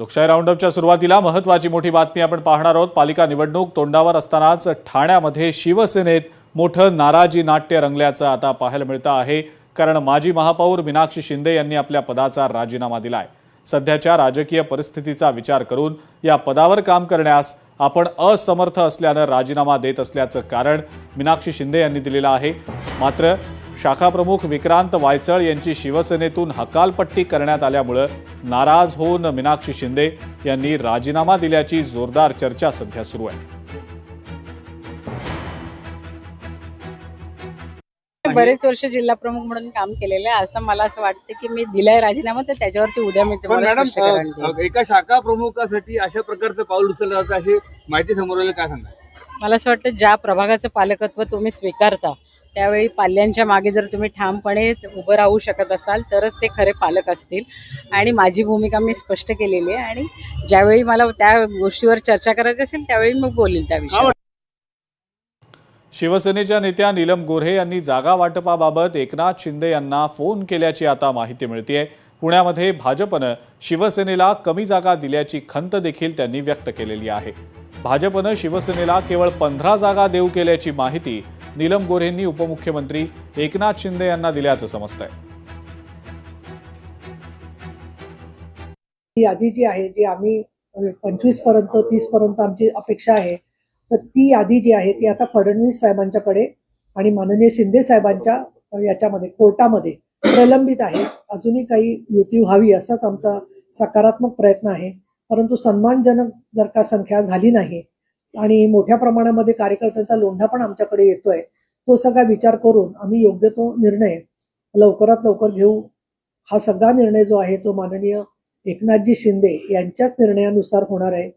लोकशाही राऊंडअपच्या सुरुवातीला महत्त्वाची मोठी बातमी आपण पाहणार आहोत। पालिका निवडणूक तोंडावर असतानाच ठाण्यामध्ये शिवसेनेत मोठं नाराजी नाट्य रंगल्याचं आता पाहायला मिळतं आहे। कारण माजी महापौर मीनाक्षी शिंदे यांनी आपल्या पदाचा राजीनामा दिलाय। सध्याच्या राजकीय परिस्थितीचा विचार करून या पदावर काम करण्यास आपण असमर्थ असल्याने राजीनामा देत असल्याचं कारण मीनाक्षी शिंदे यांनी दिलेलं आहे। मात्र शाखा प्रमुख विक्रांत वायचळ यांची शिवसेनेतून हकालपट्टी करण्यात आल्यामुळे नाराज होऊन मीनाक्षी शिंदे यांनी राजीनामा दिल्याची जोरदार चर्चा सध्या सुरू आहे। बरेच वर्ष जिल्हा प्रमुख म्हणून काम केलेलं आहे। आता मला असं वाटतं की मी दिलाय राजीनामा, तर त्याच्यावरती उद्या मी तुम्हाला स्पष्टीकरण देईन। एका शाखा प्रमुखासाठी अशा प्रकारचं पाऊल उचललं जातं अशी माहिती समोर आली, काय सांगा? मला असं वाटतं ज्या प्रभागाचं पालकत्व तुम्ही स्वीकारता त्यावेळी पाल्यांच्या मागे जर तुम्ही ठामपणे उभं राहू शकत असाल तरच ते खरे पालक असतील। आणि माझी भूमिका मी स्पष्ट केलेली आहे आणि ज्यावेळी मला त्या गोष्टीवर चर्चा करायची असेल त्यावेळी मग बोलेल त्या विषयावर। शिवसेनेच्या नेत्या नीलम गोऱ्हे यांनी जागा वाटपाबाबत एकनाथ शिंदे यांना फोन केल्याची आता माहिती मिळतेय। पुण्यामध्ये भाजपनं शिवसेनेला कमी जागा दिल्याची खंत देखील त्यांनी व्यक्त केलेली आहे। भाजपनं शिवसेनेला केवळ 15 जागा देऊ केल्याची माहिती नीलम गोऱ्हेंनी उपमुख्यमंत्री एकनाथ शिंदे यांना दिल्याचं समजतंय। ही यादी जी आहे, जी आम्ही 25 पर्यंत 30 पर्यंत आमची अपेक्षा आहे, तर ती यादी जी आहे ती आता फडणवीस साहेबांच्याकडे आणि माननीय शिंदे साहेबांच्या याच्यामध्ये कोर्टामध्ये प्रलंबित आहे। अजूनही काही युती व्हावी असाच आमचा सकारात्मक प्रयत्न आहे। परंतु सन्मानजनक जर का संख्या झाली नाही आणि मोठ्या प्रमाणामध्ये कार्यकर्त्यांचा लोंढा पण आमच्याकडे येतोय, तो सगळा विचार करून आम्ही योग्य तो निर्णय लवकरात लवकर घेऊ। हा सगळा निर्णय जो आहे तो माननीय एकनाथजी शिंदे यांच्याच निर्णयानुसार होणार आहे।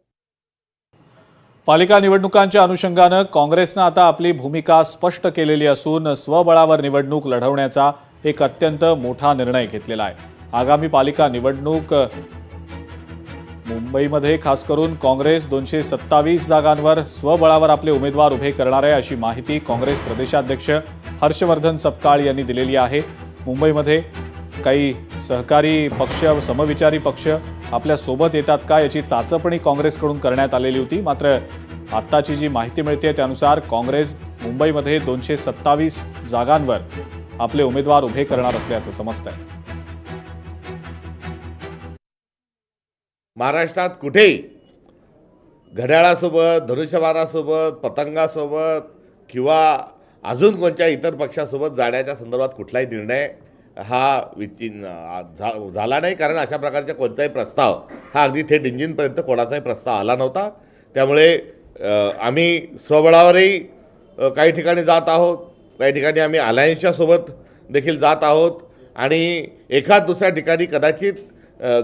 पालिका निवडणुकांच्या अनुषंगानं काँग्रेसनं आता आपली भूमिका स्पष्ट केलेली असून स्वबळावर निवडणूक लढवण्याचा एक अत्यंत मोठा निर्णय घेतलेला आहे। आगामी पालिका निवडणूक मुंबईमध्ये खास करून काँग्रेस 227 जागांवर स्वबळावर आपले उमेदवार उभे करणार आहे, अशी माहिती काँग्रेस प्रदेशाध्यक्ष हर्षवर्धन सपकाळ यांनी दिलेली आहे। मुंबईमध्ये काही सहकारी पक्ष, समविचारी पक्ष आपल्या सोबत येतात का याची चाचपणी काँग्रेसकडून करण्यात आलेली होती। मात्र आत्ताची जी माहिती मिळते त्यानुसार काँग्रेस मुंबईमध्ये 227 जागांवर आपले उमेदवार उभे करणार असल्याचं समजतंय। महाराष्ट्रात कुठेही घड्याळासोबत, धनुष्यबाणासोबत, पतंगासोबत किंवा अजून कोणत्या इतर पक्षासोबत जाण्याच्या संदर्भात कुठलाही निर्णय हा झाला नाही। कारण अशा प्रकारचा कोणताही प्रस्ताव हा अगदी थेट इंजिनपर्यंत कोणाचाही प्रस्ताव आला नव्हता। त्यामुळे आम्ही स्वबळावरही काही ठिकाणी जात आहोत, काही ठिकाणी आम्ही अलायन्सच्या सोबत देखील जात आहोत आणि एखाद दुसऱ्या ठिकाणी कदाचित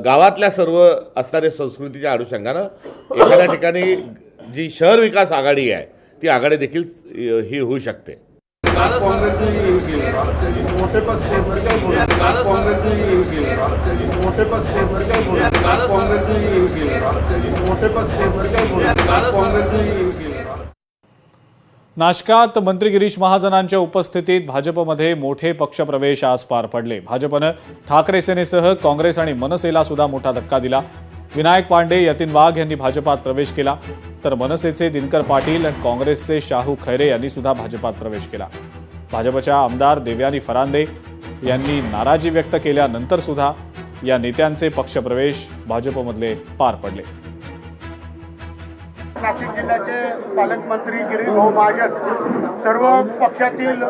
गावातल्या सर्व असणाऱ्या संस्कृतीच्या अनुषंगानं एखाद्या ठिकाणी जी शहर विकास आघाडी आहे ती आघाडी देखील ही होऊ शकते। मोठे पक्ष नाशकात मंत्री गिरीश महाजनांच्या उपस्थितीत भाजपमध्ये मोठे पक्षप्रवेश आज पार पडले। भाजपनं ठाकरे सेनेसह काँग्रेस आणि मनसेला सुद्धा मोठा धक्का दिला। विनायक पांडे, यतीन वाघ यांनी भाजपात प्रवेश केला, तर मनसेचे दिनकर पाटील आणि काँग्रेसचे शाहू खैरे यांनी सुद्धा भाजपात प्रवेश केला। भाजपच्या आमदार देवयानी फरांदे यांनी नाराजी व्यक्त केल्यानंतर सुद्धा या नेत्यांचे पक्षप्रवेश भाजपमधले पार पडले। नाशिक जिल्ह्याचे पालकमंत्री गिरीश भाऊ महाजन, सर्व पक्षातील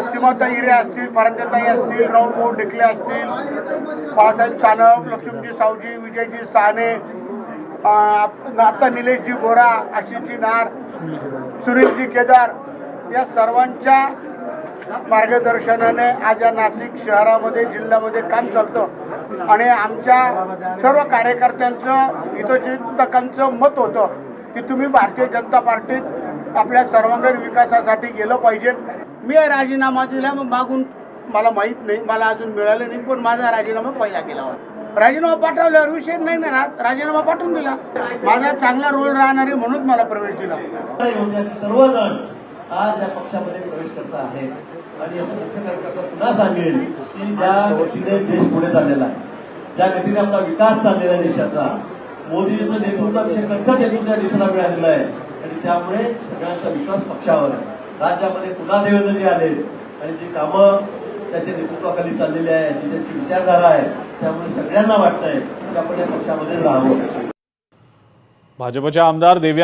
सीमाताई हिरे असतील, फरांदेताई असतील, राहुल भाऊ ढेकले असतील, बाळासाहेब सानप, लक्ष्मणजी सावजी, विजयजी साने, आता निलेशजी बोरा, आशिषजी नार, सुनीलजी केदार या सर्वांच्या मार्गदर्शनाने आज या नाशिक शहरामध्ये जिल्ह्यामध्ये काम चालतं आणि आमच्या सर्व कार्यकर्त्यांचं, हितचिंतकांचं मत होतं की तुम्ही भारतीय जनता पार्टीत आपल्या सर्वांगीण विकासासाठी गेलं पाहिजे। मी राजीनामा दिला, मग मागून मला माहीत नाही, मला अजून मिळालं नाही, पण माझा राजीनामा पहिला केला होता। राजीनामा पाठवल्यावर विषय नाही ना, राजीनामा पाठवून दिला। माझा चांगला रोल राहणार आहे म्हणून मला प्रवेश दिला। सर्वजण आज या पक्षामध्ये प्रवेश करता आहेत आणि याचं मुख्य कार्यकर्ता पुन्हा सांगेल की ज्या व्यक्तीने देश पुढे चाललेला आहे ज्या गतीने आपला विकास चाललेला आहे देशाचा, मोदींचं नेतृत्व अतिशय कणखर नेतृत्व या देशाला मिळालेलं आहे आणि त्यामुळे सगळ्यांचा विश्वास पक्षावर आहे. राज्यामध्ये पुन्हा देवेंद्रजी आले आणि जी कामं त्याच्या नेतृत्वाखाली चाललेली आहे, जी त्याची विचारधारा आहे, त्यामुळे सगळ्यांना वाटतंय की आपण या पक्षामध्येच राहावं. भाजपच्या आमदार देव्या